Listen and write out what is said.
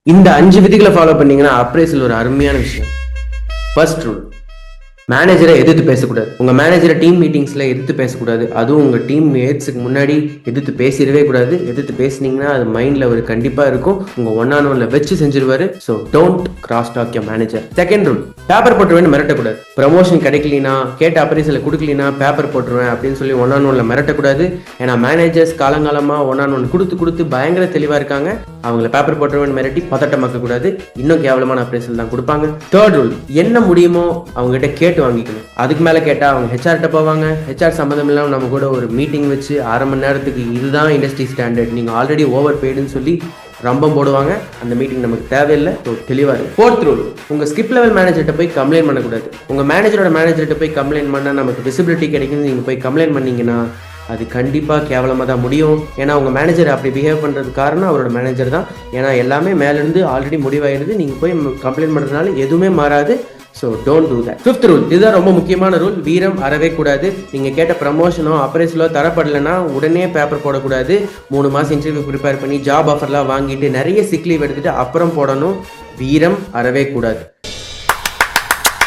இந்த 5 விதிகளை ஃபாலோ பண்ணீங்கன்னா அப்ரைசல் ஒரு அருமையான விஷயம். ஃபர்ஸ்ட் ரூல், மேனேஜரை எதிர்த்து பேசக்கூடாது. உங்க மேனேஜரை டீம் மீட்டிங்ஸ்ல எதிர்த்து பேசக்கூடாது. அதுவும் உங்க டீம் மேட்ஸுக்கு முன்னாடி எதிர்த்து பேசிடவே கூடாது. எதிர்த்து பேசினீங்கன்னா அது மைண்ட்ல ஒரு கண்டிப்பா இருக்கும். உங்க ஒன் ஆன் ஒன்ல வச்சு செஞ்சிருவாரு. So don't cross talk your manager. Second rule, paper போட்டுருவேன் மிரட்டக்கூடாது. ப்ரமோஷன் கிடைக்கலனா, கேட்ட அப்ரைசலை கொடுக்கலனா பேப்பர் போட்டுருவேன் அப்படின்னு சொல்லி ஒன் ஆன் ஒன்ல மிரட்டக்கூடாது. ஏன்னா மேனேஜர்ஸ் காலங்காலமா ஒன் ஆன் ஒன் கொடுத்து பயங்கர தெளிவா இருக்காங்க. அவங்கள பேப்பர் போட்டுருவேன் மிரட்டி பதட்டமாக்க கூடாது. இன்னும் கேவலமான அப்ரைசல் தான் கொடுப்பாங்க. தேர்ட் ரூல், என்ன முடியுமோ அவங்க கிட்ட கேட்டு வாங்கிக்கணும். அதுக்கு மேல கேட்டா அவங்க ஹெச்ஆர்ட்ட போவாங்க. ஹெச்ஆர் சம்மந்தம் இல்லாம நம்ம கூட ஒரு மீட்டிங் வச்சு 1/2 மணி நேரத்துக்கு இதுதான் இண்டஸ்ட்ரி ஸ்டாண்டர்ட், நீங்க ஆல்ரெடி ஓவர் பெய்டுன்னு சொல்லி ரம்பம் போடுவாங்க. அந்த மீட்டிங் நமக்கு தேவையில்லை. தெளிவா இருக்கு. ஃபோர்த் ரூல், உங்க ஸ்கிப் லெவல் மேனேஜர்கிட்ட போய் கம்ப்ளைண்ட் பண்ணக்கூடாது. உங்க மேனேஜரோட மேனேஜர்கிட்ட போய் கம்ப்ளைண்ட் பண்ணா நமக்கு விசிபிலிட்டி கிடைக்கும். நீங்க போய் கம்ப்ளைண்ட் பண்ணீங்கன்னா அது கண்டிப்பாக கேவலமாக தான் முடியும். ஏன்னா உங்கள் மேனேஜர் அப்படி பிஹேவ் பண்ணுறது காரணம் அவரோட மேனேஜர் தான். ஏன்னா எல்லாமே மேலேருந்து ஆல்ரெடி முடிவாயிடுது. நீங்கள் போய் கம்ப்ளைண்ட் பண்ணுறதுனால எதுவுமே மாறாது. So don't do that. Fifth rule, இதுதான் ரொம்ப முக்கியமான ரூல். வீரம் அறவே கூடாது. நீங்கள் கேட்ட ப்ரமோஷனோ அப்ரைசலோ தரப்படலைன்னா உடனே பேப்பர் போடக்கூடாது. 3 மாதம் இன்டர்வியூ ப்ரிப்பேர் பண்ணி ஜாப் ஆஃபர்லாம் வாங்கிட்டு நிறைய சிக் லீவ் எடுத்துட்டு அப்புறம் போடணும். வீரம் அறவே கூடாது.